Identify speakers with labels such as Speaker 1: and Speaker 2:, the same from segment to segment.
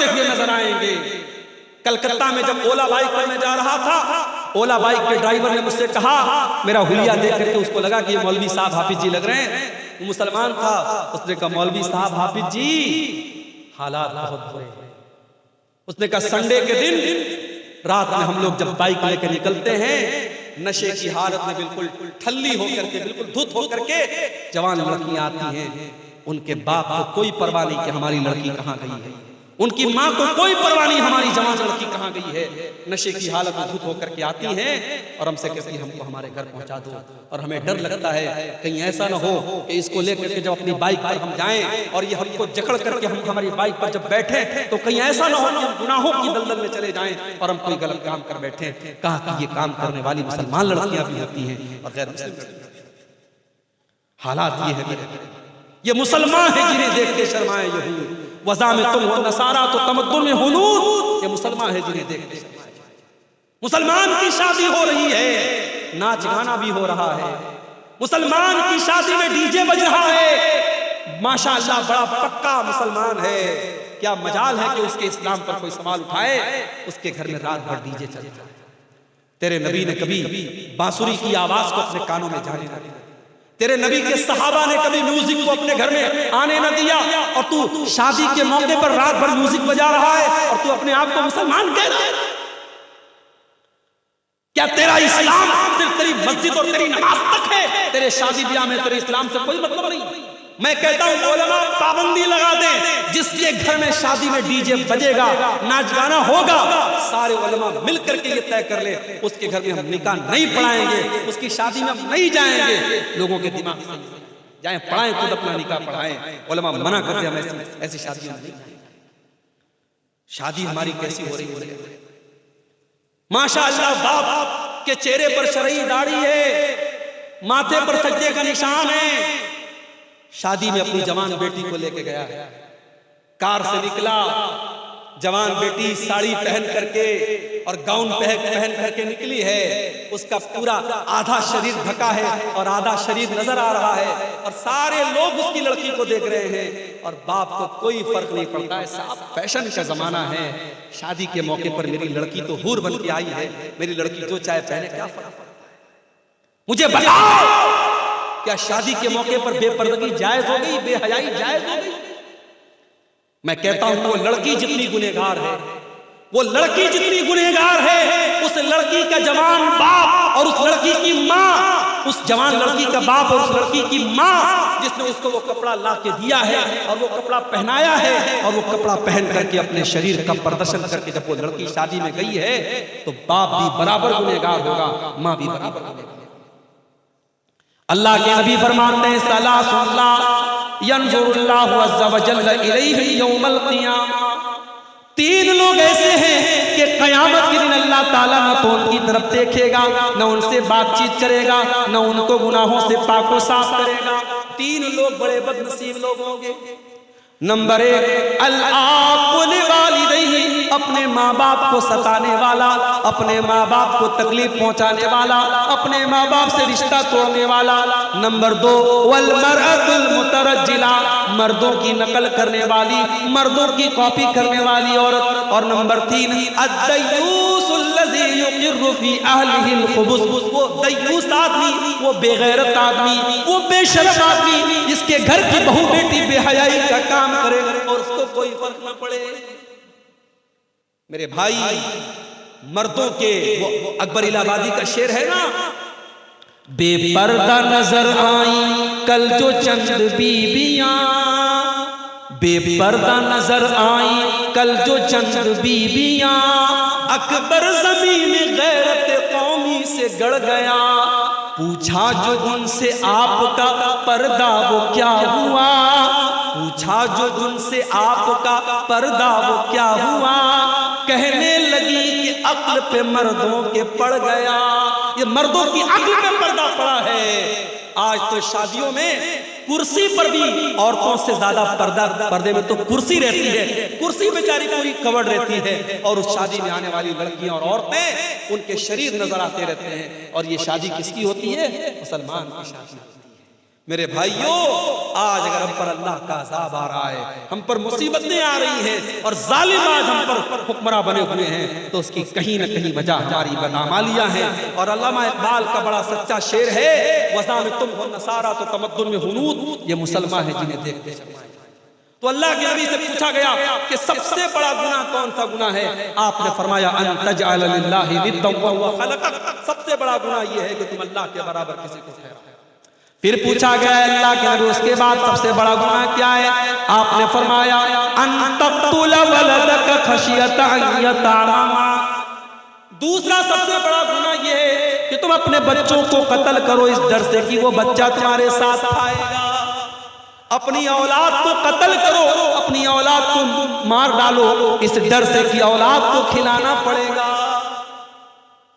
Speaker 1: करते हुए नजर आएंगे। कलकत्ता में जब ओला बाइक पर मैं जा रहा था, ओला बाइक के ड्राइवर ने मुझसे कहा, मेरा हुलिया देख करके उसको लगा कि ये मौलवी साहब हाफिज जी लग रहे हैं, वो मुसलमान था। उसने कहा, मौलवी साहब हाफिज जी हालात बहुत बुरे हैं। उसने कहा, संडे के दिन रात में हम लोग जब बाइक लेकर निकलते हैं, नशे की हालत में बिल्कुल ठल्ली होकर के, बिल्कुल धुत होकर के जवान लड़कियां आती हैं। उनके बाप को कोई परवाह नहीं कि हमारी लड़की कहां गई है, उनकी माँ को कोई परवाह नहीं हमारी जवान लड़की कहां गई है। नशे की हालत में धुत होकर के आती हैं और हमसे कहती, हमको हमारे घर पहुंचा दो। और हमें डर लगता है कहीं ऐसा ना हो कि इसको लेकर के जब अपनी बाइक पर हम जाएं और ये हमको जकड़ करके हम हमारी बाइक पर जब बैठे तो कहीं ऐसा ना हो कि हम गुनाहों की दलदल में चले जाएं और हम कोई गलत काम कर बैठे। कहा कि ये काम करने वाली मुसलमान लड़कियां भी होती हैं और गैर मुस्लिम। हालात ये है, ये मुसलमान है जिन्हें देख के शर्माए यहूद, वज़ा में तुम हो नसारा तो तमद्दुन में हुनूद। ये मुसलमान है जिन्हें देख के शर्माए। मुसलमान की शादी हो रही है, नाच गाना भी हो रहा है, मुसलमान की शादी में डीजे बज रहा है। माशाअल्लाह बड़ा पक्का मुसलमान है। क्या मजाल है कि उसके इस्लाम पर कोई सवाल उठाए, उसके घर में रात भर डीजे चलता है। तेरे नबी ने कभी बांसुरी की आवाज को अपने कानों में जाने न दिया, तेरे नबी के सहाबा ने कभी म्यूजिक को अपने घर में आने न दिया, और तू शादी के मौके पर रात भर म्यूजिक बजा रहा है और तू अपने आप को मुसलमान कह रहा है। क्या तेरा इस्लाम सिर्फ तेरी मस्जिद और तेरी नमाज तक है? तेरे शादी ब्याह में तेरे इस्लाम से कोई मतलब नहीं। मैं कहता हूं उलमा पाबंदी लगा दें, जिसके घर में शादी में डीजे बजेगा, नाच गाना होगा, सारे उलमा मिलकर के ये तय कर ले उसके घर में हम निकाह नहीं पढ़ाएंगे, उसकी शादी में हम नहीं जाएंगे। लोगों के दिमाग से जाए पढ़ाएं, खुद अपना निकाह पढ़ाएं। उलमा मना करते हम ऐसी शादियां नहीं। शादी हमारी कैसी हो रही है? माशाअल्लाह बाप के चेहरे पर शरई दाढ़ी है, माथे पर सज्जे का निशान है। शादी में अपनी जवान बेटी को लेके गया, कार से निकला, जवान बेटी साड़ी पहन करके और गाउन पहन करके निकली है। उसका पूरा आधा शरीर ढका है और आधा शरीर नजर आ रहा है और सारे लोग उसकी लड़की को देख रहे हैं और बाप को कोई फर्क नहीं पड़ता है। साफ फैशन का जमाना है। शादी के मौके पर मेरी लड़की तो हूर बन के आई है, मेरी लड़की जो चाहे पहने, क्या फर्क पड़ता है? मुझे बताओ, क्या शादी के मौके पर बेपर्दगी जायज हो गई, बेहयाई जायज हो गई? मैं कहता हूं वो लड़की जितनी गुनहगार है, वो लड़की जितनी गुनहगार है, उस लड़की का जवान बाप और उस लड़की की माँ, उस जवान लड़की का बाप और उस लड़की की माँ जिसने उसको वो कपड़ा ला के दिया है और वो कपड़ा पहनाया है और वो कपड़ा पहन करके अपने शरीर का प्रदर्शन करके जब वो लड़की शादी में गई है तो बाप भी बराबर गुनहगार होगा, माँ भी बराबर गुनहगार। अल्लाह के नबी फरमाते हैं, सलासुल्लाह यंजुरुल्लाहु अज़्ज़ा व जल्ल इलैहि यौमल क़ियामा। तीन लोग ऐसे हैं कि क़यामत के दिन अल्लाह ताला न तो उनकी तरफ देखेगा, न उनसे बातचीत करेगा, न उनको गुनाहों से पाको साफ करेगा। तीन लोग बड़े बदनसीब लोग होंगे। नंबर एक, अल-आक़ुल वालिदैहि, अपने माँ बाप को सताने वाला, अपने माँ बाप को तकलीफ पहुंचाने वाला, अपने माँ बाप से रिश्ता तोड़ने वाला। नंबर दो, वल मरअतुल मुतरज्जिला, मर्दों की नकल करने वाली, मर्दों की कॉपी करने वाली औरत। और नंबर तीन, अद्दयूसुल्लज़ी युक़िर्रु फी अहलिहिल खुबुस, वो दयूस आदमी, वो बेगैरत आदमी, वो बेशरम आदमी जिसके घर की बहू बेटी बेहयाई का काम करे और उसको कोई फर्क न पड़े। मेरे भाई, मर्दों के वो अकबर इलाहाबादी का शेर है ना, बेपर्दा नजर आई कल जो चंद बीबियां, बेपर्दा नजर आई कल जो चंद बीबियां, अकबर जमीन गैरत कौमी से गड़ गया। पूछा जो उनसे आपका पर्दा वो क्या हुआ, पूछा जो उनसे आपका पर्दा वो क्या हुआ, कहने लगी कि अक्ल पे मर्दों के पड़ गया। ये मर्दों की अक्ल पे पर्दा पड़ा है। आज तो शादियों में कुर्सी पर भी औरतों से ज्यादा पर्दे में तो कुर्सी रहती है, कुर्सी बेचारी पूरी कवर्ड रहती है और उस शादी में आने वाली लड़कियां और औरतें, उनके शरीर नजर आते रहते हैं। और ये शादी किसकी होती है? मुसलमान की शादी होती है। मेरे भाइयों, आज अगर हम पर अल्लाह का अज़ाब आ रहा है, हम पर मुसीबतें आ रही हैं और जालिम आज हम पर हुक्मरां बने हुए हैं, तो उसकी कहीं न कहीं वजह हमारी बदअमालियां हैं। और अल्लामा इकबाल का बड़ा सच्चा शेर है, वज़ा में तुम हो नसारा तो तमद्दुन में हुनूद, ये मुसलमान है जिन्हें देखते शर्माए। तो अल्लाह के नबी से पूछा गया कि सबसे बड़ा गुनाह कौन सा गुनाह है? आपने फरमाया अन तजअल लिल्लाहि निद्दन व हुवा खलक़क, सबसे बड़ा गुनाह ये है कि तुम अल्लाह के बराबर किसी को ठहराओ। फिर पूछा गया अल्लाह के नबी उसके बाद सबसे बड़ा गुनाह क्या है? आपने फरमाया अन तक़तुल वलदक खशियत अन यतअमा, दूसरा सबसे बड़ा गुनाह ये है कि तुम अपने बच्चों को कत्ल करो इस डर से कि वो बच्चा तुम्हारे साथ आएगा। अपनी औलाद को कत्ल करो, अपनी औलाद को मार डालो इस डर से कि औलाद को खिलाना पड़ेगा।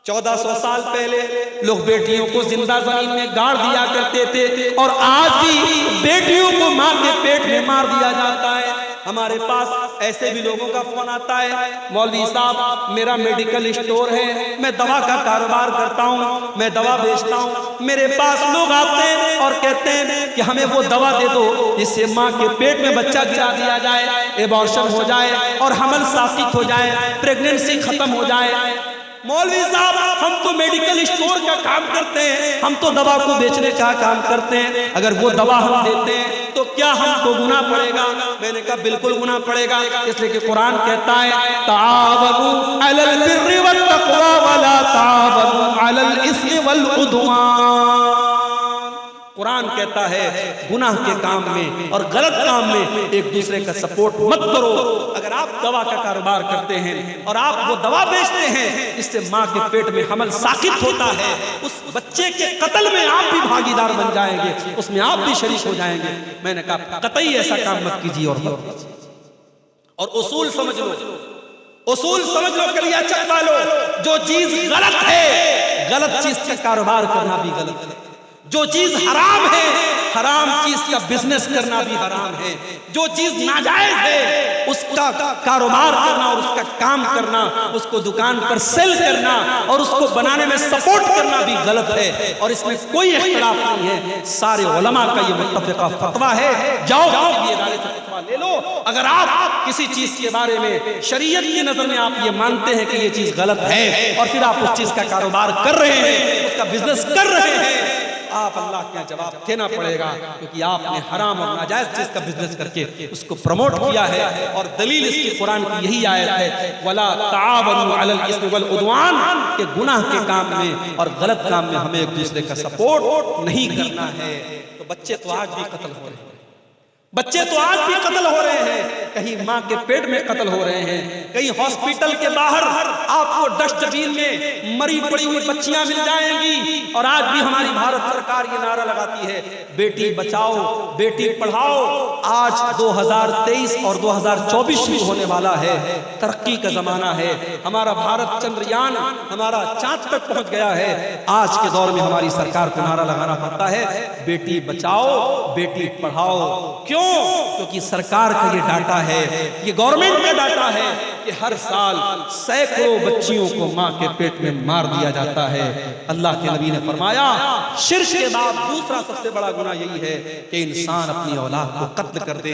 Speaker 1: 1400 साल पहले लोग बेटियों को जिंदा जमीन में गाड़ दिया करते थे और आज भी बेटियों को मार के पेट में मार दिया जाता है। हमारे पास ऐसे भी लोगों का फोन आता है, मौलवी साहब मेरा मेडिकल स्टोर है, मैं दवा का कारोबार करता हूँ, मैं दवा बेचता हूँ। मेरे पास लोग आते हैं और कहते हैं कि हमें वो दवा दे दो जिससे माँ के पेट में बच्चा गिरा दिया जाए, एबॉर्शन हो जाए और हमल साकित हो जाए, प्रेगनेंसी खत्म हो जाए। मौलवी साहब हम तो मेडिकल स्टोर का काम करते हैं, हम तो दवा को बेचने का काम करते हैं, अगर वो दवा हम देते हैं तो क्या हमको गुनाह पड़ेगा? मैंने कहा बिल्कुल गुनाह पड़ेगा, इसलिए कि कुरान कहता है तावनु अलल बिर्रि वत तक़वा वला तावनु अलल इस्मि वल उद्वान। कुरान कहता है गुनाह के काम में और गलत काम में एक दूसरे का सपोर्ट मत करो। अगर आप दवा का कारोबार करते हैं और आप वो दवा बेचते हैं इससे माँ के पेट में हमल साकित होता है, उस बच्चे के कत्ल में आप भी भागीदार बन जाएंगे, उसमें आप भी शरीक हो जाएंगे। मैंने कहा कतई ऐसा काम मत कीजिए और उसूल समझ लो, उसूल समझ लो, कलिया चकवा लो। जो चीज गलत है, गलत चीज का कारोबार करना भी गलत है। जो चीज हराम है, हराम चीज का बिजनेस करना भी हराम है। जो चीज नाजायज है उसका कारोबार करना और उसका काम करना, उसको दुकान पर सेल करना और उसको बनाने में सपोर्ट करना भी गलत है और इसमें कोई इख्तिलाफ नहीं है। सारे उलमा का ये मुत्तफ़िक़ा फतवा है। जाओ ये इदारे से फतवा ले लो। अगर आप किसी चीज के बारे में शरीयत की नजर में आप ये मानते हैं कि ये चीज गलत है और फिर आप उस चीज का कारोबार कर रहे हैं, उसका बिजनेस कर रहे हैं, आप अल्लाह के जवाब देना पड़ेगा, क्योंकि आपने हराम और नाजायज चीज का बिजनेस करके उसको प्रमोट किया है। और दलील इसकी कुरान की यही आयत है वला तावनु अलल इस्मि वल उद्वान, के गुनाह के काम में और गलत काम में हमें एक दूसरे का सपोर्ट नहीं करना है। तो बच्चे तो आज भी कत्ल हो रहे हैं, बच्चे तो आज भी कत्ल हो रहे हैं, कहीं माँ के पेट में कत्ल हो रहे हैं, कहीं हॉस्पिटल के बाहर आपको डस्टबिन में मरी पड़ी हुई बच्चियां मिल जाएंगी। और आज भी हमारी भारत सरकार ये नारा लगाती है बेटी बचाओ बेटी पढ़ाओ। आज 2023 और 2024 शुरू होने वाला है, तरक्की का जमाना है, हमारा भारत चंद्रयान हमारा चांद तक पहुंच गया है। आज के दौर में हमारी सरकार को नारा लगाना पड़ता है बेटी बचाओ बेटी पढ़ाओ। क्यों? क्योंकि सरकार का ये डाटा है, ये गवर्नमेंट का डाटा है कि हर साल सैकड़ों बच्चियों को मां के पेट में मार दिया जाता है। अल्लाह के नबी ने फरमाया शिर्क के बाद दूसरा सबसे बड़ा गुनाह यही है कि इंसान अपनी औलाद को कत्ल कर दे,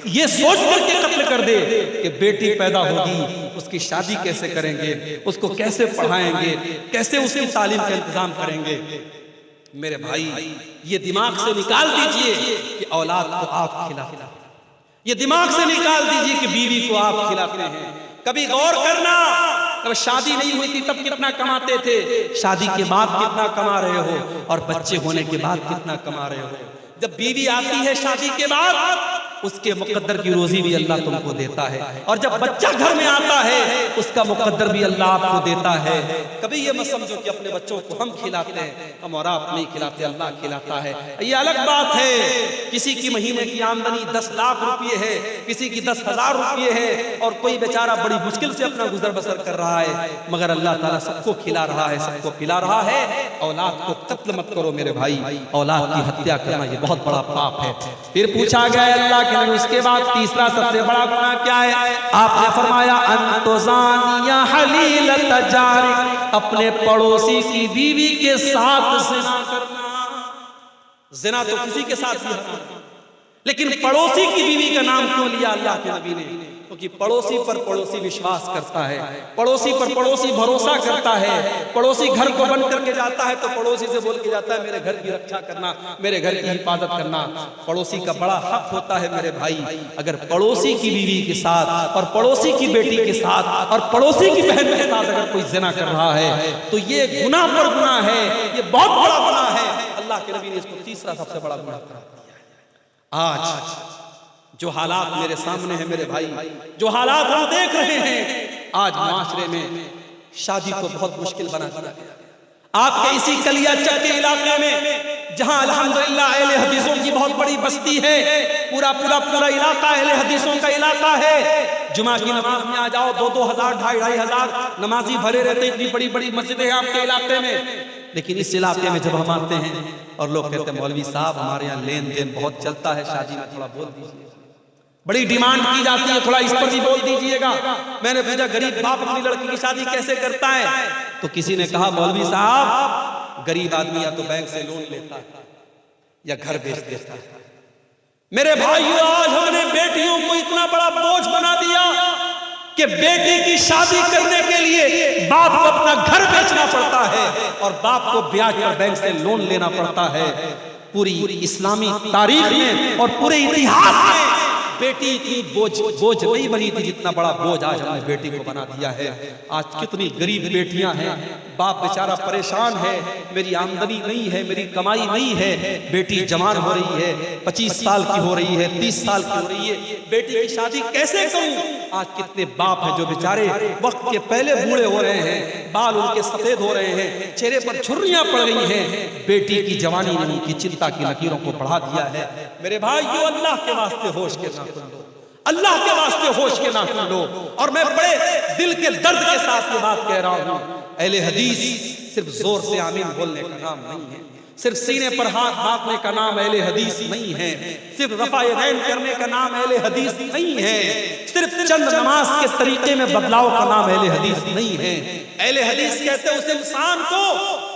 Speaker 1: ये सोच करके कत्ल कर दे कि बेटी पैदा होगी उसकी शादी कैसे करेंगे, उसको कैसे पढ़ाएंगे, कैसे उसकी तालीम का इंतजाम करेंगे। मेरे भाई ये दिमाग से निकाल दीजिए कि औलाद को आप खिलाते हैं, ये दिमाग से निकाल दीजिए कि बीवी को आप खिलाते हैं। कभी गौर करना, जब शादी नहीं हुई थी तब कितना कमाते थे, शादी के बाद कितना कमा रहे हो और बच्चे होने के बाद कितना कमा रहे हो। जब बीवी आती है शादी के बाद उसके मुकद्दर की रोजी भी अल्लाह तुमको देता है, और जब बच्चा घर में आता है उसका मुकद्दर भी अल्लाह आपको देता है। कभी ये मत समझो कि अपने बच्चों को हम खिलाते हैं, हम और आप नहीं खिलाते, अल्लाह खिलाता है। ये अलग बात है किसी की महीने की आमदनी 10 लाख रुपये है, किसी की 10,000 रुपये है और कोई बेचारा बड़ी मुश्किल से अपना गुजर बसर कर रहा है, मगर अल्लाह ताला सबको खिला रहा है, सबको पिला रहा है। औलाद को कत्ल मत करो मेरे भाई, औलाद की हत्या करना ये बहुत बड़ा पाप है। फिर पूछा गया अल्लाह के नबी उसके बाद तीसरा सबसे बड़ा गुनाह क्या है? आपने फरमाया अंतुज़ानिया हलीलत जारिक, अपने पड़ोसी की बीवी के साथ ज़िना करना। जिना तो किसी के साथ भी हराम है, लेकिन पड़ोसी की बीवी का नाम क्यों लिया अल्लाह के नबी ने? क्योंकि पड़ोसी पर पड़ोसी विश्वास करता है, पड़ोसी पर पड़ोसी भरोसा करता है। पड़ोसी घर को बंद करके जाता है तो पड़ोसी से बोल के जाता है मेरे घर की रक्षा करना, मेरे घर की हिफाजत करना। पड़ोसी का बड़ा हक होता है मेरे भाई। अगर पड़ोसी की बीवी के साथ और पड़ोसी की बेटी के साथ और पड़ोसी की बहन के साथ अगर कोई ज़िना कर रहा है तो ये गुनाह पर गुनाह है, ये बहुत बड़ा गुनाह है। अल्लाह के नबी ने इसको तीसरा सबसे बड़ा गुनाह करार दिया। आज जो हालात मेरे सामने हैं मेरे भाई, जो हालात हम देख रहे हैं, आज माशरे में शादी को बहुत मुश्किल बना दिया गया। आपके इसी कलियाचक के इलाके में जहां अल्हम्दुलिल्लाह अहले हदीसों की बहुत बड़ी बस्ती है, पूरा इलाका अहले हदीसों का इलाका है। जुमा की नमाज में आ जाओ, 2-2 हजार 2,500 हजार नमाजी भरे रहते, इतनी बड़ी बड़ी मस्जिदें हैं आपके इलाके में। लेकिन इस इलाके में जब हम आते हैं और लोग कहते हैं मौलवी साहब हमारे यहाँ लेन देन बहुत चलता है, शादी में थोड़ा बोल दीजिए, बड़ी डिमांड की जाती है, थोड़ा इस पर भी बोल दीजिएगा। मैंने पूछा गरीब बाप अपनी लड़की की शादी कैसे करता है? तो किसी ने कहा मौलवी साहब गरीब आदमी या तो बैंक से लोन लेता है या घर बेच देता है। मेरे भाइयों, आज हमने बेटियों को इतना बड़ा बोझ बना दिया कि बेटी की शादी करने के लिए बाप को अपना घर बेचना पड़ता है और बाप को ब्याज पर बैंक से लोन लेना पड़ता है। पूरी इस्लामी तारीख में और पूरे इतिहास में बेटी इतनी बोझ नहीं बनी थी जितना बड़ा बोझ आज हमने बेटी को बना दिया है। आज कितनी गरीब बेटियां हैं, बाप बेचारा परेशान है, मेरी आमदनी नहीं है, मेरी कमाई नहीं है, बेटी जवान हो रही है, 25 साल की हो रही है, 30 साल की हो रही है, बेटी की शादी कैसे करूं? आज कितने बाप हैं जो बेचारे वक्त के पहले बूढ़े हो रहे हैं, बाल उनके सफेद हो रहे हैं, चेहरे पर झुर्रियां पड़ गई हैं, बेटी की जवानी ने उनकी चिंता की लकीरों को बढ़ा दिया है। मेरे भाइयों, अल्लाह के वास्ते होश के नाम लो, अल्लाह के वास्ते होश के नाम लो। और मैं बड़े दिल के दर्द के साथ ये बात कह रहा हूं, अहले हदीस सिर्फ जोर से आमीन बोलने का नाम नहीं है, सिर्फ सीने पर हाथ बांधने का नाम अहले हदीस नहीं है, सिर्फ रफ़ा-ए-दैन करने का नाम अहले हदीस नहीं है, सिर्फ चंद नमाज के तरीके में बदलाव का नाम अहले हदीस नहीं है। अहले हदीस कहते हैं उस इंसान को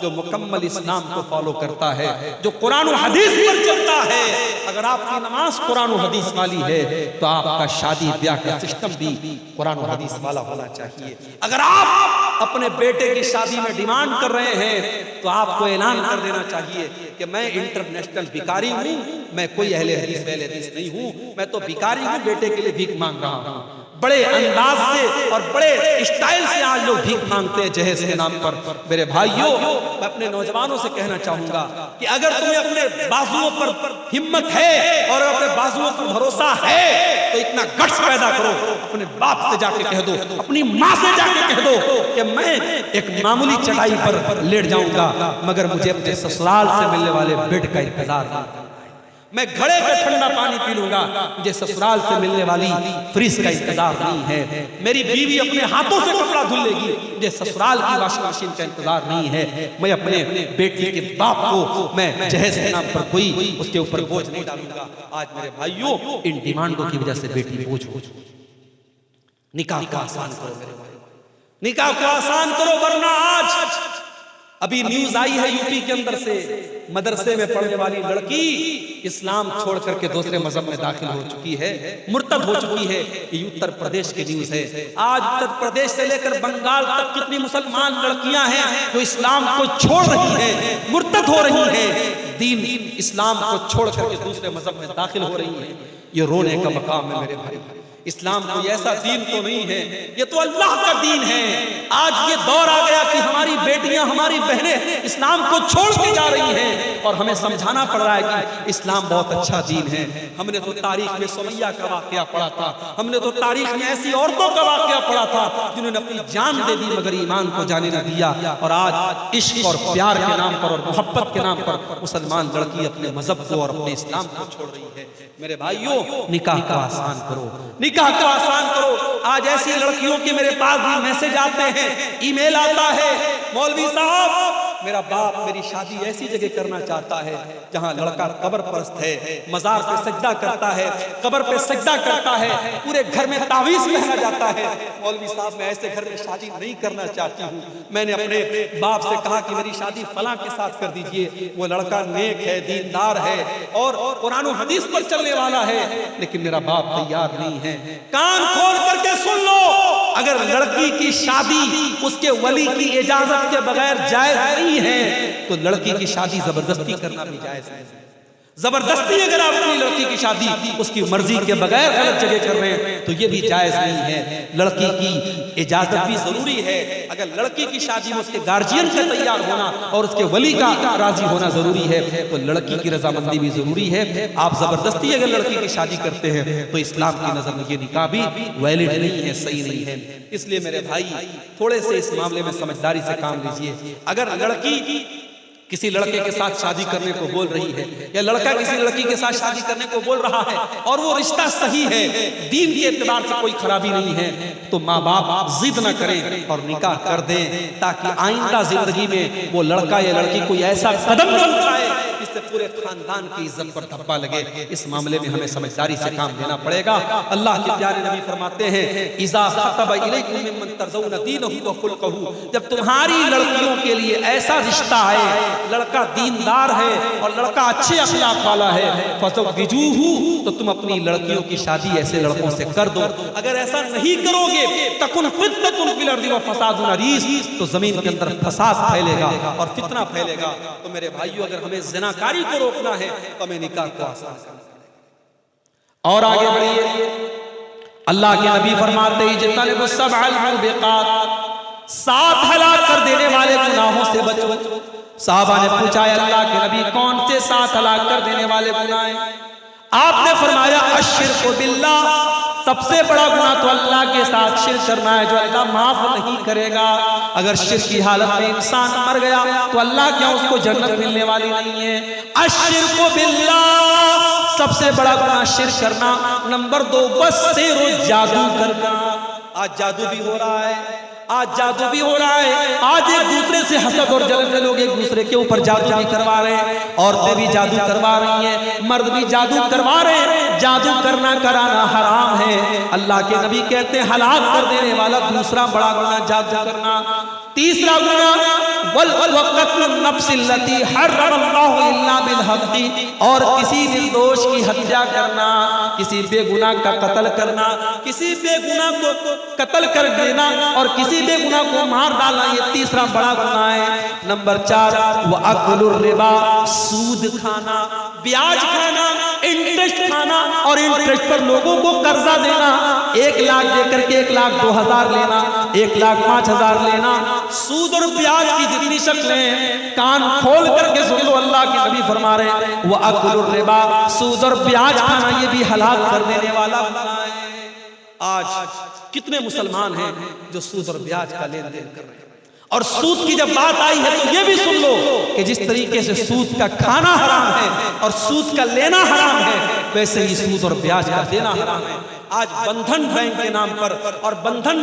Speaker 1: जो मुकम्मल इस्लाम को फॉलो करता है, जो कुरान और हदीस पर चलता है। अगर आपकी नमाज कुरान और हदीस वाली है तो आपका शादी ब्याह का सिस्टम भी कुरान और हदीस वाला होना चाहिए। अगर आप अपने बेटे की शादी में डिमांड कर रहे हैं तो आपको ऐलान कर देना चाहिए कि मैं इंटरनेशनल भिखारी हूं, मैं कोई अहले हदीस नहीं हूं, मैं तो भिखारी हूं, बेटे के लिए भीख मांग रहा हूं। बड़े अंदाज से और बड़े स्टाइल से आज लोग भीख मांगते हैं जहेज के नाम पर। मेरे भाइयों, मैं अपने नौजवानों से कहना चाहूंगा कि अगर तुम्हें अपने बाजुओं पर हिम्मत है और अपने बाजुओं पर भरोसा है तो इतना गट्स पैदा करो, अपने बाप से जाके कह दो, अपनी माँ से जाके कह दो कि मैं एक मामूली चटाई पर लेट जाऊंगा मगर मुझे अपने ससुराल से मिलने वाले बेड का इंतजार नहीं, मैं घड़े का ठंडा पानी पी लूंगा, मुझे ससुराल से मिलने वाली फ्रिज का इंतजार नहीं है। मेरी बीवी अपने हाथों से कपड़ा धुल लेगी, मुझे ससुराल की वॉशिंग मशीन का इंतजार नहीं है। मैं अपने बेटी के बाप को मैं जहेज के नाम पर कोई उसके ऊपर बोझ नहीं डालूंगा। आज मेरे भाइयों, इन डिमांडों की वजह से बेटी बोझ हो। निकाह को आसान करो मेरे भाई, निकाह को आसान करो, वरना आज अभी न्यूज आई है यूपी के अंदर से, मदरसे में पढ़ने वाली लड़की इस्लाम छोड़ करके दूसरे मजहब में दाखिल हो चुकी है, मुर्तद हो चुकी है। ये उत्तर प्रदेश की न्यूज है। आज उत्तर प्रदेश से लेकर बंगाल तक कितनी मुसलमान लड़कियां हैं जो इस्लाम को छोड़ रही हैं, मुर्तद हो रही हैं, दीन इस्लाम को छोड़ करके दूसरे मजहब में दाखिल हो रही हैं। ये रोने का मकाम है मेरे भाई। इस्लाम कोई ऐसा दीन तो नहीं है, ये तो अल्लाह का दीन है। आज ये दौर आ गया कि हमारी बेटियां, हमारी बहनें इस्लाम को छोड़ के जा रही हैं और हमें समझाना पड़ रहा है कि इस्लाम बहुत अच्छा दीन है। हमने तो तारीख में सुमैया का वाकया पढ़ा था, हमने तो तारीख में ऐसी औरतों का वाकया पढ़ा था जिन्होंने अपनी जान दे दी मगर ईमान को जाने न दिया। और आज इश्क और प्यार के नाम पर और मोहब्बत के नाम पर मुसलमान लड़की अपने मजहब को और अपने इस्लाम को छोड़ रही है। मेरे भाइयों, निकाह को आसान करो, निकाह को आसान करो। आज ऐसी लड़कियों के मेरे पास भी मैसेज आते हैं, ईमेल आता है, मौलवी साहब मेरा बाप मेरी शादी ऐसी जगह करना चाहता है जहां लड़का कब्र परस्त है, मजार पे सजदा करता है, कब्र पे सजदा करता है, पूरे घर में तावीज़ पहना जाता है। मौलवी साहब मैं ऐसे घर में शादी नहीं करना चाहती हूँ। मैंने अपने बाप से कहा कि मेरी शादी फलां के साथ कर दीजिए, वो लड़का नेक है, दीनदार है और कुरान और हदीस पर चलने वाला है, लेकिन मेरा बाप तैयार नहीं है। कान खोल करके सुन लो, अगर लड़की की शादी उसके वली की इजाजत के बगैर जायज नहीं है तो लड़की की शादी जबरदस्ती करना भी जायज है। जबरदस्ती अगर आप अपनी लड़की की शादी उसकी मर्जी के बगैर गलत जगह कर रहे हैं तो ये भी जायज नहीं है। लड़की की इजाजत भी जरूरी है। अगर लड़की की शादी में उसके गार्जियन का तैयार होना और उसके वली का राजी होना जरूरी है तो लड़की की रजामंदी भी जरूरी है। आप जबरदस्ती अगर लड़की की शादी करते हैं तो इस्लाम की नजर में ये निकाह भी वैलिड नहीं है, सही नहीं है। इसलिए मेरे भाई थोड़े से इस मामले में समझदारी से काम लीजिए। अगर लड़की किसी लड़के के साथ शादी करने को बोल रही है या लड़का किसी लड़की के साथ शादी करने को बोल रहा है और वो रिश्ता सही है, दीन के एतबार से कोई खराबी नहीं है, तो माँ बाप जिद न करें और निकाह कर दें ताकि आइंदा जिंदगी में वो लड़का या लड़की कोई ऐसा कदम न उठाए जिससे पूरे खानदान की इज्जत पर धब्बा लगे। इस मामले में हमें समझदारी से काम लेना पड़ेगा। अल्लाह के प्यारे नबी फरमाते हैं इज़ा खतब इलैकुम मिम्मन तर्ज़ौना दीनहु व खुल्क़हु, जब तुम्हारी लड़कियों के लिए ऐसा रिश्ता है, लड़का दीनदार है और लड़का अच्छे अखलाक वाला है, फज़व्विजूहु, तो तुम अपनी लड़कियों की शादी ऐसे लड़कों से कर दो। अगर ऐसा नहीं करोगे तकुन फितनतुन फिल अर्दि व फसादुन अरीज़, तो जमीन के अंदर फसाद फैलेगा और फितना फैलेगा। तो मेरे भाइयों अगर हमें ज़िनाकारी को रोकना है तो हमें निकाह को आसान करना। और आगे बढ़िए, अल्लाह के नबी फरमाते हैं जितने सबअल मुबिक़ात, 7 हलाक कर देने वाले गुनाहों से बचो। साहबा ने पूछा अल्लाह के नबी कौन से 7 हलाक कर देने वाले गुनाह हैं? आपने फरमाया अश्शिर्कु बिल्लाह, सबसे बड़ा गुनाह तो अल्लाह के साथ शिर्क करना है जो अल्लाह माफ नहीं करेगा। अगर शिर्क की हालत में इंसान मर गया तो अल्लाह क्या उसको जन्नत मिलने वाली नहीं है। अश्शिर्कु बिल्लाह, सबसे बड़ा गुनाह शिर्क करना। नंबर 2 बस से रोज जादू करना। आज जादू भी हो रहा है, आज जादू भी हो रहा है। आज एक दूसरे से हसद और जलन से लोग एक दूसरे के ऊपर जादू भी करवा रहे हैं, औरतें भी जादू करवा रही हैं, मर्द भी जादू करवा रहे हैं। जादू करना कराना हराम है। अल्लाह के नबी कहते हैं हलाक कर देने वाला दूसरा बड़ा गुनाह जादू करना। तीसरा गुनाह वल वक़त्लुन नफ्सिल्लती हर्रमल्लाहु इल्ला बिल हक़्क़ि, और किसी निर्दोष की हत्या करना, किसी बेगुनाह का कत्ल करना, किसी बेगुनाह को कत्ल कर देना और किसी बेगुनाह को मार डालना, ये तीसरा बड़ा गुनाह है। नंबर 4 व अक्लुर रिबा, सूद खाना, ब्याज खाना, इंटरेस्ट खाना और इंटरेस्ट पर लोगों को कर्जा देना। 1 लाख देकर के 1 लाख 2,000 लेना, 1 लाख 5,000 लेना। सूद और ब्याज की जितनी शक्लें, कान खोल करके सुन लो, अल्लाह के नबी फरमा रहे हैं वो अकुलुर रिबा, सूद और ब्याज खाना ये भी हलाक कर देने वाला गुनाह है। आज कितने मुसलमान हैं जो सूद और ब्याज का लेन देन कर रहे हैं। और सूद की जब बात आई है तो ये भी सुन लो कि जिस तरीके से सूद का खाना हराम है और सूद का लेना हराम है, वैसे ही सूद और ब्याज का देना हराम है। आज बंधन बैंक के नाम पर और बंधन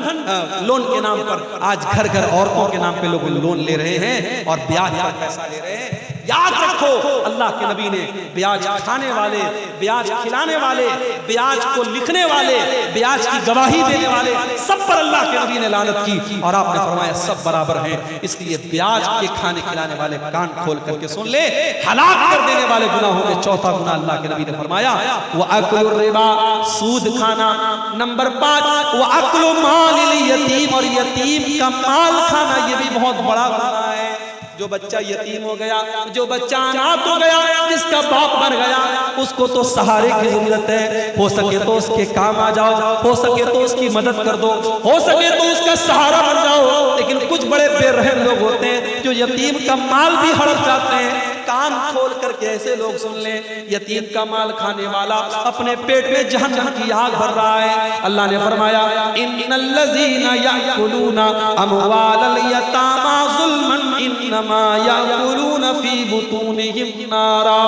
Speaker 1: लोन के नाम पर आज घर घर औरतों के नाम पे लोग लोन ले रहे हैं और ब्याज पर पैसा ले रहे हैं। याद रखो अल्लाह के नबी ने ब्याज खाने वाले, ब्याज खिलाने वाले, ब्याज को लिखने वाले, ब्याज की गवाही देने वाले, सब पर अल्लाह के नबी ने लानत की और आपने फरमाया सब बराबर हैं। इसलिए ब्याज के खाने खिलाने वाले कान खोल करके सुन ले, हलाक कर देने वाले गुनाहों में चौथा गुनाह अल्लाह के नबी ने फरमाया वो अकुलुर रिबा, सूद खाना। नंबर 5 वो अकुलु मालिल यतीम, और यतीम का माल खाना, ये भी बहुत बड़ा गुनाह है। जो बच्चा यतीम हो गया, जो बच्चा अनाथ हो गया, जिसका बाप मर गया, उसको तो सहारे की जरूरत है। हो सके तो उसके काम आ जाओ, हो सके तो उसकी मदद कर दो, हो सके तो उसका सहारा बन जाओ। लेकिन कुछ बड़े बेरहम लोग होते हैं जो यतीम का माल भी हड़प जाते हैं। कान खोल करके ऐसे लोग सुन ले, यतीम का माल खाने वाला अपने पेट में जहन्नम की आग भर रहा है। अल्लाह ने फरमाया इन्नल्लज़ीना याकुलूना अमवालल यतामा ज़ुल्मन इन्नमा याकुलूना फी बुतूनिहिम नारा।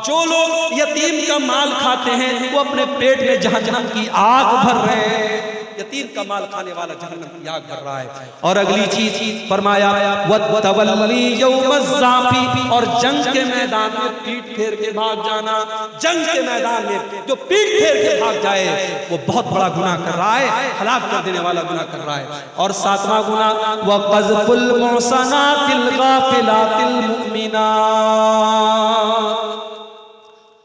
Speaker 1: जो लोग यतीम का माल खाते हैं वो अपने पेट में जहन्नम की आग भर रहे हैं। यतीम का माल खाने वाला जहन्नम की आग भर रहा है। और अगली चीज फरमाया वतवल्ली यौमज़्ज़ाफ़ी, और जंग के मैदान में पीठ फेर के भाग जाना। जंग के मैदान में जो पीठ फेर के भाग जाए वो बहुत बड़ा गुनाह कर रहा है, हलाक कर देने वाला गुनाह कर रहा है। और सातवां गुनाह वक़ज़्फ़ुल मुहसनातिल गाफ़िलातिल मुमिनात,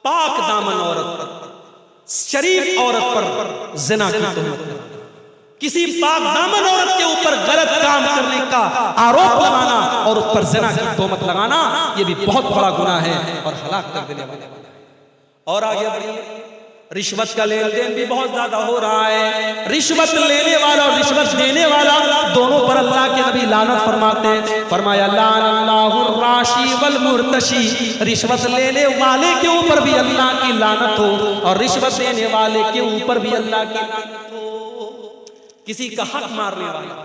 Speaker 1: पाक दामन औरत पर, शरीफ औरत पर जिना की तहमत, किसी पाक दामन औरत के ऊपर गलत काम करने का आरोप लगाना और उस पर जिना की तहमत लगाना, ये भी बहुत बड़ा गुनाह है और हलाक कर देने वाला है। और आगे बढ़िए, रिश्वत का लेन देन भी बहुत ज्यादा हो रहा है। रिश्वत लेने वाला और रिश्वत देने वाला दोनों पर अल्लाह के नबी लानत फरमाते हैं। फरमाया लानल्लाहुर राशी वल मुर्तशी, रिश्वत लेने वाले के ऊपर भी अल्लाह की लानत हो और रिश्वत देने वाले के ऊपर भी अल्लाह की लानत हो। किसी का हक मारने वाला,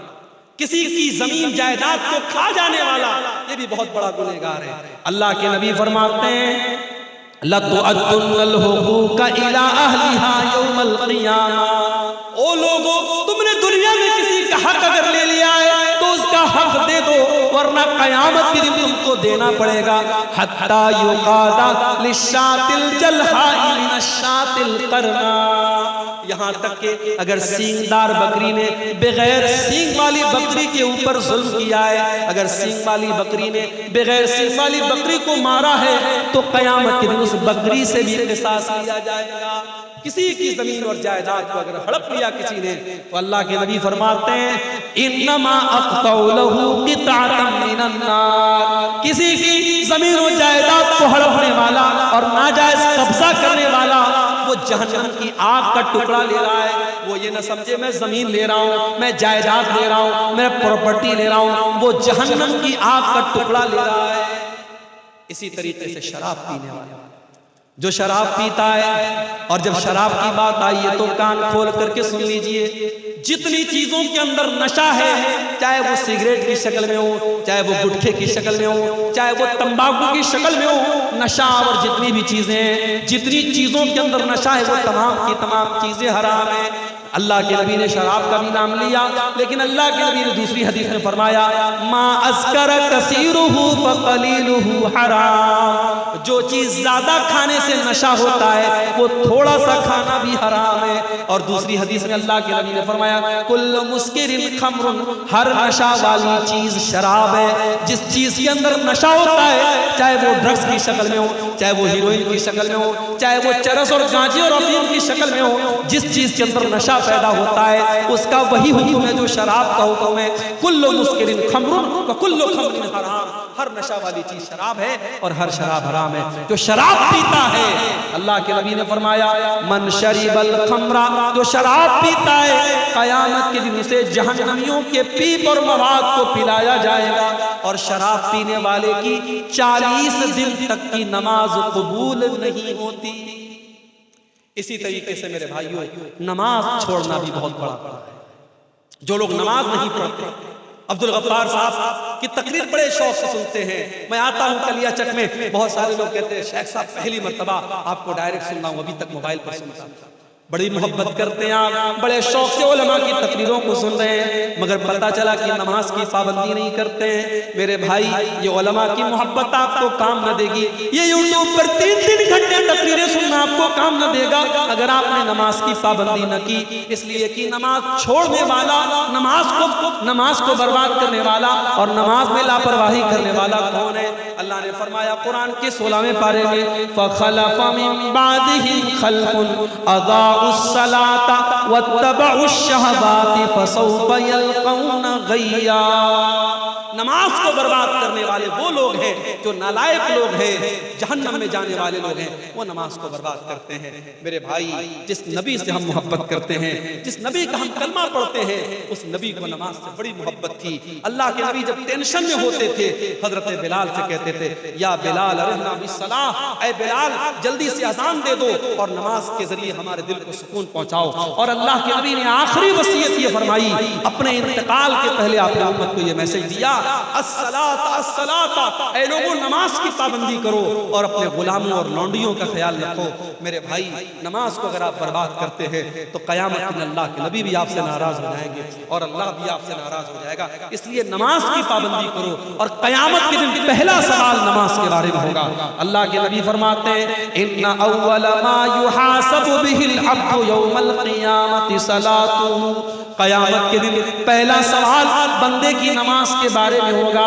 Speaker 1: किसी की जमीन जायदाद को खा जाने वाला, ये भी बहुत बड़ा गुनहगार है। अल्लाह के नबी फरमाते हैं लतुअद्दुन्नल हुकूक इला अहलिहा यौमल क़ियामा, ओ लोगों, तुमने दुनिया में किसी का हक अगर ले लिया है तो उसका हक दे दो, वरना कयामत के दिन तुमको देना पड़ेगा। हत्ता युकादा लिशातिल जलहाई मिनशातिल करना, यहाँ तक कि अगर सींगदार बकरी ने बगैर सींग वाली बकरी के ऊपर जुल्म किया है, अगर सींग वाली बकरी ने बगैर सींग वाली बकरी को मारा है तो कयामत के दिन उस बकरी से भी क़िसास लिया जाएगा। किसी की जमीन और जायदाद को अगर हड़प लिया किसी ने तो अल्लाह के नबी फरमाते हैं इन्नमा अक़तउ लहू क़िताअतम मिनन नार, किसी की जमीन और जायदाद को हड़पने वाला और नाजायज कब्जा करने वाला वो जहन्नम की आग का टुकड़ा ले रहा है। वो ये न समझे मैं जमीन ले रहा हूँ, मैं जायदाद ले रहा हूँ, मैं प्रॉपर्टी ले रहा हूँ, वो जहन्नम की आग का टुकड़ा ले रहा है। इसी तरीके से शराब पीने वाला, जो शराब पीता है, और जब शराब की बात आई है तो कान खोल करके सुन लीजिए, जितनी चीजों के अंदर नशा है, चाहे वो सिगरेट की शक्ल में हो, चाहे वो गुटखे की शक्ल में हो, चाहे वो तंबाकू की शक्ल में हो, नशा और जितनी भी चीजें हैं, जितनी चीजों के अंदर नशा है वो तमाम की तमाम चीजें हराम है। अल्लाह के नबी ने शराब का भी नाम लिया, लेकिन अल्लाह के नबी ने दूसरी हदीस में फरमाया मा अस्कर कसीरुहु फकलीलुहु हराम, जो चीज ज्यादा खाने से नशा होता है वो थोड़ा सा खाना भी हराम है। और दूसरी हदीस में अल्लाह के नबी ने फरमाया कुल्लु मुस्किरिन खम्रुन, हर नशा वाली चीज शराब है। जिस चीज के अंदर नशा होता है, चाहे वो ड्रग्स की शक्ल में हो, चाहे वो हीरोइन की शक्ल में हो, चाहे वो चरस और गांजे और अफीम की शक्ल में हो, जिस चीज के अंदर नशा पैदा होता है उसका वही हुक्म है जो शराब का हुक्म है। कुल्लु मुस्किरिन खम्रुन व कुल्लु खम्रिन हराम, हर नशा वाली चीज शराब है और हर शराब हराम है। जो शराब पीता है, अल्लाह के नबी ने फरमाया मन शरीबल खमरा, जो शराब पीता है कयामत के दिन उसे जहन्नमियों के पीप और मवाद को पिलाया जाएगा। और शराब पीने वाले की 40 दिन तक की नमाज कबूल नहीं होती। इसी तरीके से मेरे भाइयों, नमाज छोड़ना भी बहुत बड़ा है। जो लोग नमाज नहीं पढ़ते, अब्दुल गफ्फार साहब की तकरीर बड़े शौक से सुनते हैं। मैं आता हूं कलियाचक में, बहुत सारे लोग कहते हैं शेख साहब पहली मर्तबा आपको डायरेक्ट सुन रहा हूं, अभी तक मोबाइल पर सुनता हूं। बड़ी मोहब्बत करते हैं आप, बड़े शौक से उलमा की तकरीरों को सुन रहे हैं, मगर पता चला कि नमाज की पाबंदी नहीं करते हैं। मेरे भाई, ये उलमा की मोहब्बत आपको काम न देगी। ये यूट्यूब पर 3-3 घंटे तकरीरें सुनना आपको काम न देगा अगर आपने नमाज की पाबंदी न की। इसलिए कि नमाज छोड़ने वाला, नमाज को बर्बाद करने वाला और नमाज में लापरवाही करने वाला कौन है? अल्लाह ने फरमाया कुरान के 16वें पारे में फखलफ मिन बादिहिम खल्फुन अदाउस्सलाता वत्तबउश्शहवाति फसौफ यल्कौना गय्या। नमाज को बर्बाद करने वाले वो लोग हैं जो नालायक लोग हैं, जहन्नम में जाने वाले लोग हैं, वो नमाज को बर्बाद करते हैं। मेरे भाई, जिस नबी से हम मोहब्बत करते हैं, जिस नबी का हम कलमा पढ़ते हैं, उस नबी को नमाज से बड़ी मोहब्बत थी। अल्लाह के नबी जब टेंशन में होते थे, हजरत बिलाल से कहते थे या बिलाल अरिहना बिस्सलाह, ऐ बिलाल जल्दी से अज़ान दे दो और नमाज के जरिए हमारे दिल को सुकून पहुंचाओ। और अल्लाह के नबी ने आखिरी वसीयत ये फरमाई, अपने इंतकाल के पहले आपने उम्मत को ये मैसेज दिया, अस्सलात अस्सलात, ऐ लोगों नमाज की पाबंदी करो और अपने गुलामों और लौंडियों का ख्याल रखो। मेरे भाई, नमाज को अगर आप बर्बाद करते हैं तो कयामत के दिन अल्लाह के नबी भी आपसे नाराज हो जाएंगे और अल्लाह भी आपसे नाराज हो जाएगा। इसलिए नमाज की पाबंदी करो और कयामत के दिन पहला सवाल नमाज के बारे में होगा। अल्लाह के नबी फरमाते हैं, इन्ना अव्वल मा युहासबु बिहिल अब्दु यौमल क़ियामति सलातुहु, कयामत के दिन पहला सवाल बंदे की नमाज के बारे में होगा।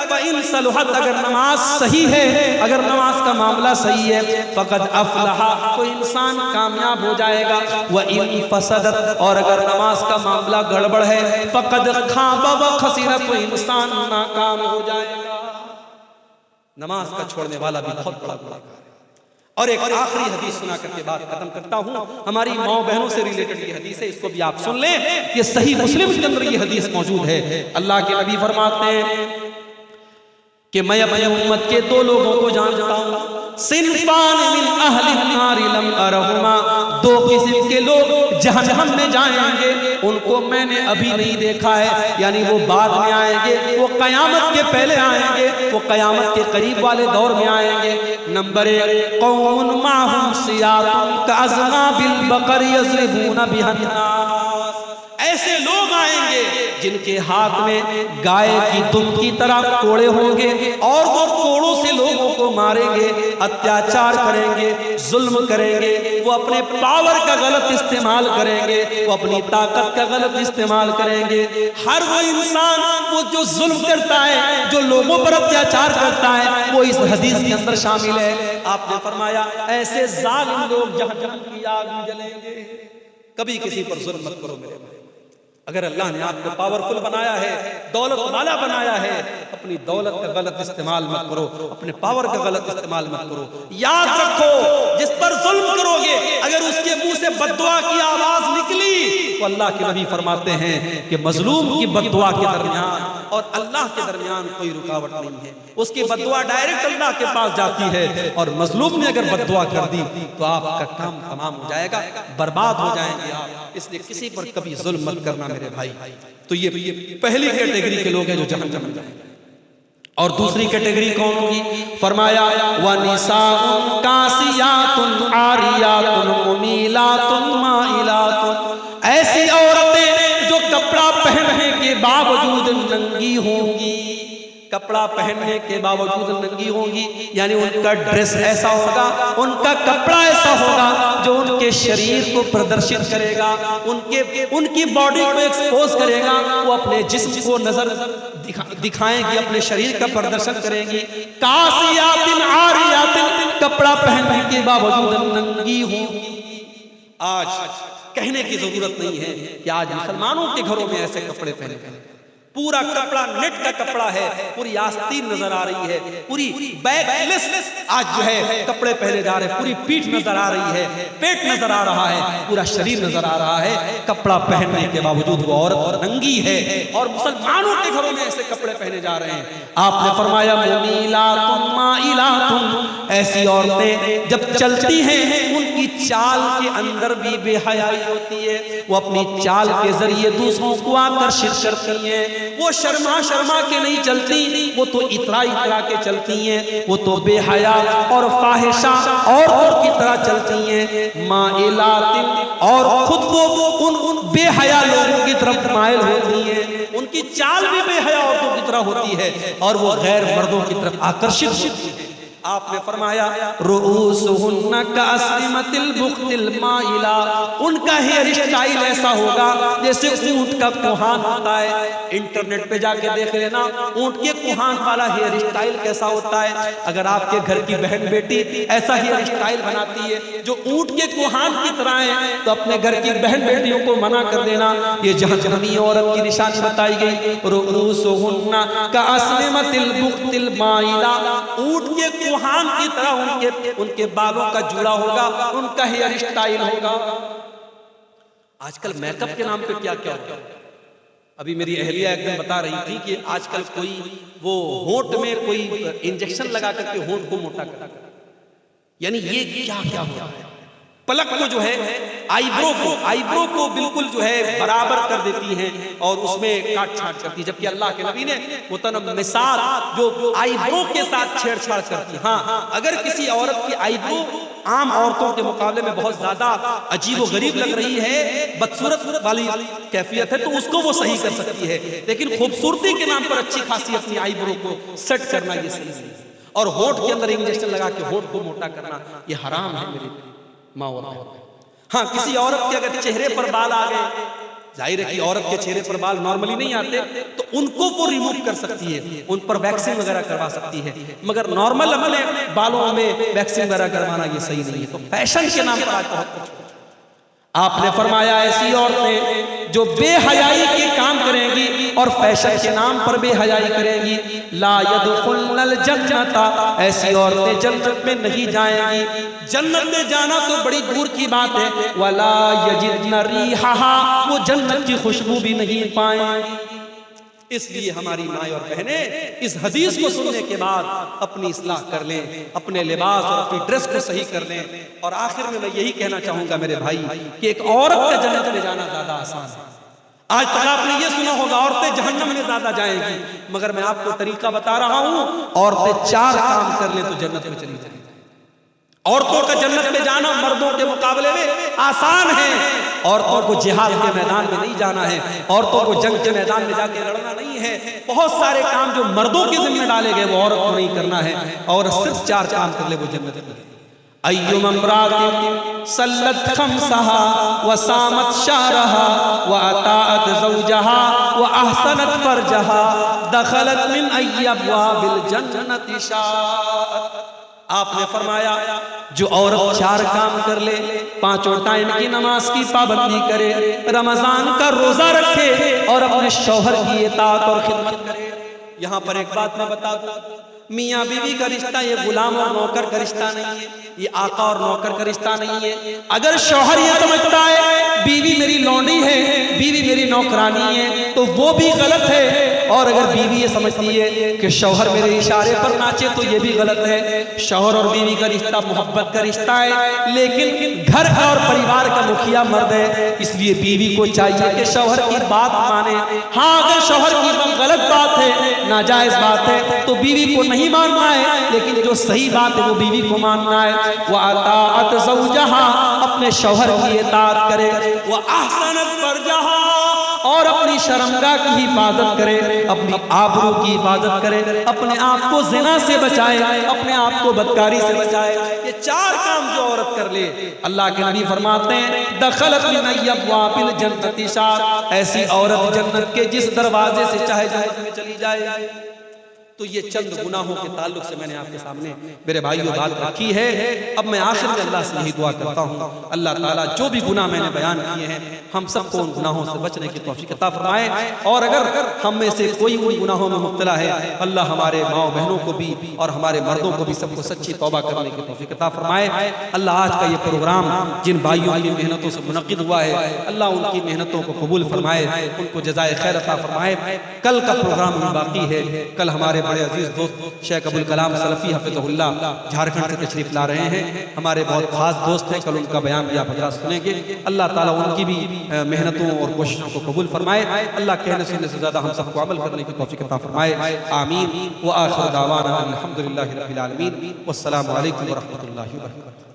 Speaker 1: फ़इन सलुहत, अगर नमाज सही है, अगर नमाज का मामला सही है, फ़क़द अफ़लहा, तो इंसान कामयाब हो जाएगा। व इन फसदत, और अगर नमाज का मामला गड़बड़ है, फ़क़द खाब व खसिर, तो इंसान नाकाम हो जाएगा। नमाज का छोड़ने वाला भी बहुत बड़ा गुनाहगार है। और एक आखिरी हदीस सुना करके बात खत्म करता हूं, हमारी माँ बहनों से रिलेटेड ये हदीस है, इसको भी आप सुन लें। ये सही मुस्लिम के अंदर ये हदीस मौजूद है। अल्लाह के नबी फरमाते हैं कि मैं अपने उम्मत के दो लोगों को जानता हूं, सिनफान मिन अहलिन नार लम अरहुमा, दो किस्म के लोग जहन्नम में जाएंगे, उनको मैंने अभी नहीं देखा है, यानी वो बाद में आएंगे, वो कयामत के पहले आएंगे, वो कयामत के करीब वाले दौर में आएंगे। नंबर 1, कौमुन माहुम सियातुन कअज़नाबिल बकर यज़रिबून बिहन्नास, ऐसे लोग आएंगे जिनके हाथ में गाय की दुम की तरह कोड़े होंगे और वो कोड़ों से लोगों को मारेंगे, अत्याचार करेंगे, जुल्म करेंगे, वो अपने पावर का गलत इस्तेमाल करेंगे, वो अपनी ताकत का गलत इस्तेमाल करेंगे। हर वो इंसान वो जो जुल्म करता है, जो लोगों पर अत्याचार करता है, वो इस हदीस के अंदर शामिल है। आपने फरमाया ऐसे जालिम लोग जहन्नम की आग में जलेंगे। कभी किसी पर जुल्म मत करो मेरे भाई। अगर अल्लाह ने आपको पावरफुल बनाया है, दौलत वाला बनाया है, अपनी दौलत का गलत इस्तेमाल मत करो, अपने पावर का गलत इस्तेमाल मत करो। याद रखो, जिस पर जुल्म करोगे, अगर उसके मुंह से बद्दुआ की आवाज निकली तो अल्लाह के नबी फरमाते हैं कि मजलूम की बद्दुआ के दरमियान और अल्लाह के दरमियान कोई रुकावट नहीं है, उसकी बद्दुआ डायरेक्ट अल्लाह के पास जाती है। और मजलूम ने अगर बद्दुआ कर दी तो आपका काम तमाम हो जाएगा, बर्बाद हो जाएंगे आप। इसलिए किसी पर कभी जुल्म मत करना मेरे भाई। तो ये पहली कैटेगरी के लोग हैं जो जहन्नम में जाएंगे। और दूसरी कैटेगरी कौन होगी? फरमाया वनिसाउन कासियातुन आरियातुन मुमीलातुन माइलातुन, ऐसी औरतें जो कपड़ा पहनने के बावजूद नंगी होंगी, कपड़ा पहनने के बावजूद नंगी होंगी, यानी उनका ड्रेस ऐसा होगा, उनका कपड़ा ऐसा होगा जो उनके शरीर को प्रदर्शित करेगा, उनकी बॉडी को एक्सपोज करेगा, वो अपने जिस्म को नजर दिखाएंगी, अपने शरीर का प्रदर्शन करेंगी। कासियातिन आरियातिन, कपड़ा पहनने के बावजूद नंगी होंगी। आज कहने की जरूरत नहीं है कि आज मुसलमानों के घरों में ऐसे कपड़े पहने, पूरा कपड़ा नेट का कपड़ा है, पूरी आस्तीन नजर आ रही है, पूरी बैकलेस आज जो है कपड़े पहने जा रहे हैं, पूरी पीठ नजर आ रही है, पेट नजर आ रहा है, पूरा शरीर नजर आ रहा है, कपड़ा पहनने के बावजूद वो औरत नंगी है। और मुसलमानों के घरों में ऐसे कपड़े पहने जा रहे हैं। आपने फरमाया मुमीलातुन माइलातुन, ऐसी औरतें जब चलती हैं उनकी चाल के अंदर भी बेहयाई होती है, वो अपनी चाल के जरिए दूसरों को आकर्षित करती हैं। वो शर्मा शर्मा के नहीं चलती, वो तो इतरा इतरा के चलती हैं, वो तो बेहया और फाहिशा औरतों की तरह चलती हैं। माइलातिन, और खुद को उन बेहया लोगों की तरफ माइल होती हैं, उनकी चाल भी बेहया औरतों की तरह होती है और वो गैर मर्दों की तरफ आकर्षित होती है। आपने फरमाया रुऊसुहुन्ना कास्निमतिल बुख्तिल माइला, उनका हेयर स्टाइल ऐसा होगा जैसे ऊंट का कुहान होता है। इंटरनेट पे जाके देख लेना ऊंट के कुहान वाला हेयर स्टाइल कैसा होता है। अगर आपके घर की बहन बेटी ऐसा हेयर स्टाइल बनाती है जो ऊंट के कुहान की तरह है, तो अपने घर की बहन बेटियों को मना कर देना। ये जहन्नमी औरत की निशानी बताई गई। रुऊसुहुन्ना कास्निमतिल बुख्तिल माइला, ऊंट के कुहान की तरह उनके बालों का जुड़ा होगा, उनका हेयर स्टाइल होगा। आजकल मेकअप के नाम पे क्या क्या होता है। अभी मेरी अहलिया एक दिन बता रही थी कि आजकल कोई वो होंठ में कोई इंजेक्शन लगा करके होंठ को मोटा करता है। यानी ये क्या क्या हो रहा है। पलक को जो है आईब्रो को बिल्कुल जो है बराबर कर देती हैं और उसमें काट छाट करती है, जबकि अल्लाह के नबी ने मुतनम्मिसात जो आईब्रो के साथ छेड़छाड़ करती है। हाँ, अगर किसी औरत की आईब्रो आम औरतों के मुकाबले में बहुत ज्यादा अजीबो गरीब लग रही है, बदसूरत वाली कैफियत है, तो उसको वो सही कर सकती है, लेकिन खूबसूरती के नाम पर अच्छी खासी अपनी आईब्रो को सेट करना ये सही नहीं है। और होठ के अंदर इंजेक्शन लगा के होठ को मोटा करना ये हराम है मेरी माँ और बहन। हाँ, किसी औरत के अगर चेहरे पर बाल आ गए, जाहिर है कि औरत के चेहरे पर बाल नॉर्मली नहीं आते, तो उनको वो रिमूव कर सकती है, उन पर वैक्सीन वगैरह करवा सकती है, मगर नॉर्मल अपने बालों में वैक्सीन वगैरह करवाना ये सही नहीं है। तो फैशन के नाम पर आज बहुत कुछ आपने फरमाया ऐसी औरतें जो बेहयाई के काम करेंगी और फैशन के नाम पर बेहयाई करेंगी, ला यदखुलनल जन्नता, ऐसी औरतें जन्नत में नहीं जाएंगी। जन्नत में जाना तो बड़ी दूर की बात है, वला यजिदन रिहाहा, वो जन्नत की खुशबू भी नहीं पाएंगी। इसलिए हमारी माँ और बहनें इस हदीस को सुनने के बाद अपनी इस्लाह कर लें, अपने लिबास और अपनी ड्रेस को सही कर लें। और आखिर में मैं यही कहना चाहूंगा मेरे भाई कि एक औरत का जन्नत में जाना ज्यादा आसान है। आज तक आपने ये सुना होगा औरतें जहन्नम में ज्यादा जाएंगी, मगर मैं आपको तरीका बता रहा हूं, औरतें 4 काम कर ले तो जन्नत में चली जाएंगी। औरतों का जन्नत में जाना मर्दों के मुकाबले में आसान है। औरतों को जिहाद के मैदान में नहीं जाना है, औरतों को जंग के मैदान में जाके लड़ना नहीं है। बहुत सारे काम जो मर्दों के जिम्मे डाले गए वो औरत को नहीं करना है, और सिर्फ 4 काम कर ले वो जन्नत में। अय्युम इम्राअतिन सल्लत खम्सहा व सामत शहरहा व अताअत ज़ौजहा व अहसनत फरजहा दखलत मिन अय्यि अब्वाबिल जन्नति शाअत। आपने फरमाया जो औरत 4 काम कर ले, 5 टाइम की नमाज की पाबंदी करे, रमजान का रोजा रखे और अपने शौहर की इताअत और खिदमत करे। यहाँ पर एक बात मैं बता दूं, मियाँ बीवी का रिश्ता ये गुलाम और नौकर का रिश्ता नहीं है, ये आका और नौकर का रिश्ता नहीं है। अगर शौहर ये समझता है बीवी मेरी लौंडी है, बीवी मेरी नौकरानी है, तो वो भी गलत है। और अगर बीवी ये समझती है कि शौहर मेरे इशारे पर नाचे तो ये भी गलत है। शौहर और बीवी का रिश्ता मोहब्बत का रिश्ता है, लेकिन घर का और परिवार का मुखिया मर्द है, इसलिए बीवी को चाहिए कि शौहर की बात माने। हाँ, अगर शौहर की गलत बात है, नाजायज बात है, तो बीवी को नहीं मानना है, लेकिन जो सही बात है वो बीवी को मानना है। वह अताअत ज़ौजहा, अपने शौहर की इताअत करे, वह अहसनत फरजहा, और अपनी शर्मगाह की हिफाजत करे, अपनी आबरू की हिफाजत करे, अपने आप को ज़िना से बचाए, अपने आप को बदकारी से बचाए। ये 4 काम जो औरत कर ले, अल्लाह के नबी फरमाते हैं दखलत मिन अय्यि अब्वाबिल जन्नति शाअत, ऐसी औरत जन्नत के जिस दरवाजे से चाहे जन्नत में चली जाए। तो ये चंद गुनाहों के ताल्लुक से मैंने आपके सामने मेरे भाइयों बात रखी है। अब मैं आखिर में अल्लाह से यही दुआ करता हूँ, अल्लाह ताला जो भी गुनाह मैंने बयान किए हैं, हम सबको उन गुनाहों से बचने की तौफीक अता फरमाए। और अगर हम में से कोई उन गुनाहों में मुब्तला है, अल्लाह हमारे माँ बहनों को भी और हमारे मर्दों को भी सबको सच्ची तौबा करने की तौफीक अता फरमाए। अल्लाह आज का ये प्रोग्राम जिन भाइयों की मेहनतों से मुनक़िद हुआ है, अल्लाह उनकी मेहनतों को कबूल फरमाए, उनको जज़ाए खैर अता फरमाए। कल का प्रोग्राम भी बाकी है। कल हमारे बड़े अजीज दोस्त शेख अबुल कलाम सलफ़ी हफ़िज़हुल्लाह झारखंड से तशरीफ ला रहे हैं, हमारे बहुत खास दोस्त हैं। कल उनका बयान भी आप हज़रात सुनेंगे। अल्लाह ताला उनकी भी मेहनतों और कोशिशों को कबूल फरमाए। अल्लाह कहने सुनने से ज़्यादा हम सबको अमल करने की तौफ़ीक अता फरमाए। आमीन। व आखिर दावाना अल्हम्दुलिल्लाहि रब्बिल आलमीन। वस्सलामु अलैकुम व रहमतुल्लाहि व बरकातुहू।